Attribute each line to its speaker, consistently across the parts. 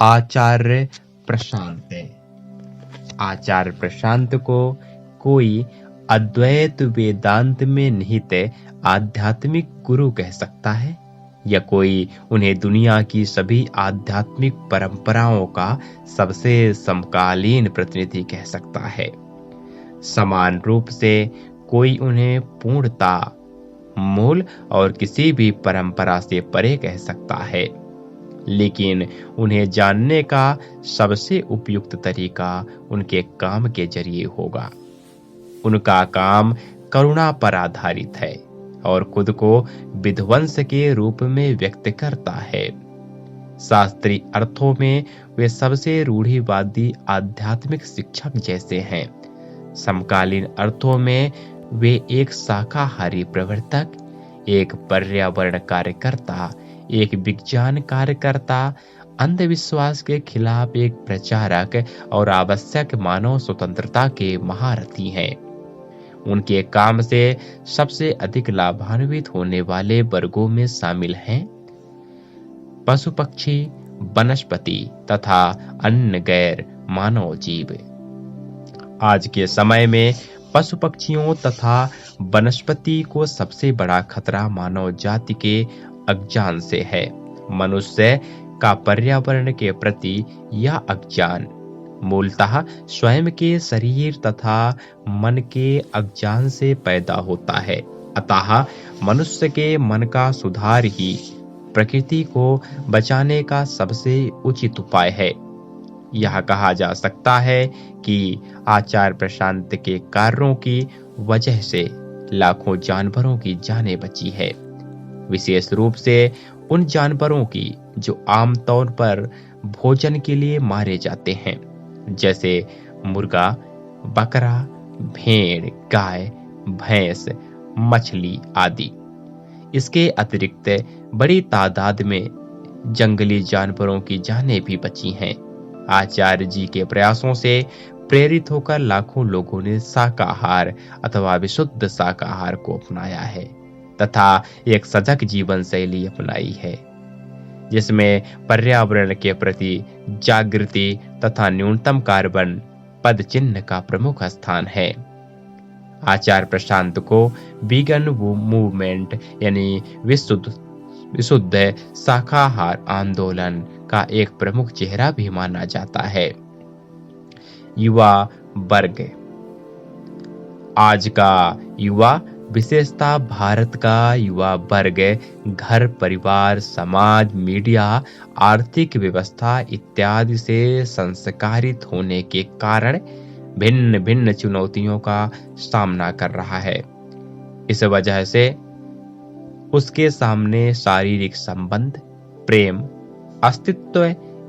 Speaker 1: आचार्य प्रशांत। आचार्य प्रशांत को कोई अद्वैत वेदांत में निहित आध्यात्मिक गुरु कह सकता है, या कोई उन्हें दुनिया की सभी आध्यात्मिक परंपराओं का सबसे समकालीन प्रतिनिधि कह सकता है। समान रूप से कोई उन्हें पूर्णता, मूल और किसी भी परंपरा से परे कह सकता है। लेकिन उन्हें जानने का सबसे उपयुक्त तरीका उनके काम के जरिए होगा। उनका काम करुणा पर आधारित है और खुद को विध्वंस के रूप में व्यक्त करता है। शास्त्रीय अर्थों में वे सबसे रूढ़िवादी आध्यात्मिक शिक्षक जैसे हैं। समकालीन अर्थों में वे एक शाकाहारी प्रवर्तक, एक पर्यावरण कार्यकर्ता, एक विज्ञान कार्यकर्ता, अंधविश्वास के खिलाफ एक प्रचारक और आवश्यक मानव स्वतंत्रता के महारथी हैं। उनके काम से सबसे अधिक लाभान्वित होने वाले वर्गों में शामिल हैं पशु पक्षी, वनस्पति तथा अन्य गैर मानव जीव। आज के समय में पशु पक्षियों तथा वनस्पति को सबसे बड़ा खतरा मानव जाति के अज्ञान से है। मनुष्य का पर्यावरण के प्रति यह अज्ञान मूलतः स्वयं के शरीर तथा मन के अज्ञान से पैदा होता है। अतः मनुष्य के मन का सुधार ही प्रकृति को बचाने का सबसे उचित उपाय है। यह कहा जा सकता है कि आचार्य प्रशांत के कार्यों की वजह से लाखों जानवरों की जानें बची है, विशेष रूप से उन जानवरों की जो आमतौर पर भोजन के लिए मारे जाते हैं, जैसे मुर्गा, बकरा, भेड़, गाय, भैंस, मछली आदि। इसके अतिरिक्त बड़ी तादाद में जंगली जानवरों की जानें भी बची हैं। आचार्य जी के प्रयासों से प्रेरित होकर लाखों लोगों ने शाकाहार अथवा विशुद्ध शाकाहार को अपनाया है तथा एक सजग जीवन शैली अपनाई है, जिसमें पर्यावरण के प्रति जागृति तथा न्यूनतम कार्बन पद चिन्ह का प्रमुख स्थान है। आचार्य प्रशांत को वीगन मूवमेंट यानी विशुद्ध शाकाहार आंदोलन का एक प्रमुख चेहरा भी माना जाता है। युवा वर्ग। आज का युवा, विशेषता भारत का युवा वर्ग, घर, परिवार, समाज, मीडिया, आर्थिक व्यवस्था इत्यादि से संस्कारित होने के कारण भिन्न भिन्न चुनौतियों का सामना कर रहा है। इस वजह से उसके सामने शारीरिक संबंध, प्रेम, अस्तित्व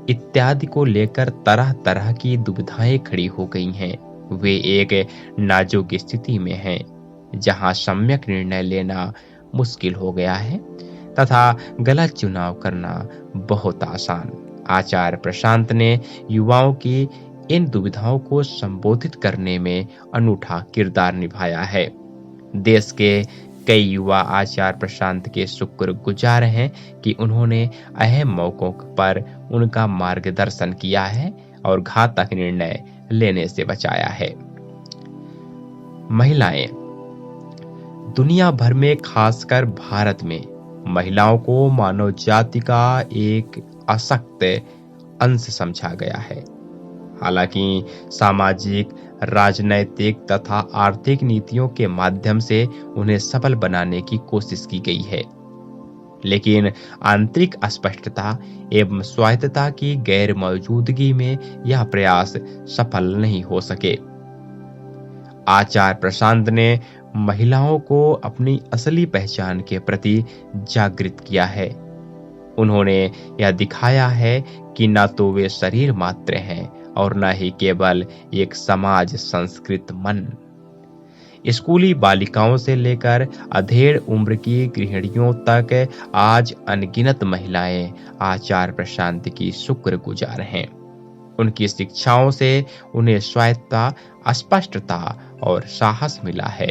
Speaker 1: इत्यादि को लेकर तरह तरह की दुविधाएं खड़ी हो गई हैं। वे एक नाजुक स्थिति में हैं, जहां सम्यक निर्णय लेना मुश्किल हो गया है तथा गलत चुनाव करना बहुत आसान। आचार्य प्रशांत ने युवाओं की इन दुविधाओं को संबोधित करने में अनूठा किरदार निभाया है। देश के कई युवा आचार्य प्रशांत के शुक्रगुजार हैं कि उन्होंने अहम मौकों पर उनका मार्गदर्शन किया है और घातक निर्णय लेने से बचाया है। महिलाएं। दुनिया भर में, खासकर भारत में, महिलाओं को मानव जाति का एक अशक्त अंश समझा गया है। हालांकि सामाजिक, राजनैतिक तथा आर्थिक नीतियों के माध्यम से उन्हें सबल बनाने की कोशिश की गई है, लेकिन आंतरिक अस्पष्टता एवं स्वायत्तता की गैर मौजूदगी में यह प्रयास सफल नहीं हो सके। आचार्य प्रशांत ने महिलाओं को अपनी असली पहचान के प्रति जागृत किया है। उन्होंने यह दिखाया है कि न तो वे शरीर मात्र हैं और न ही केवल एक समाज संस्कृत मन। स्कूली बालिकाओं से लेकर अधेड़ उम्र की गृहिणियों तक आज अनगिनत महिलाएं आचार्य प्रशांत की शुक्रगुजार हैं। उनकी शिक्षाओं से उन्हें स्वायत्तता, स्पष्टता और साहस मिला है।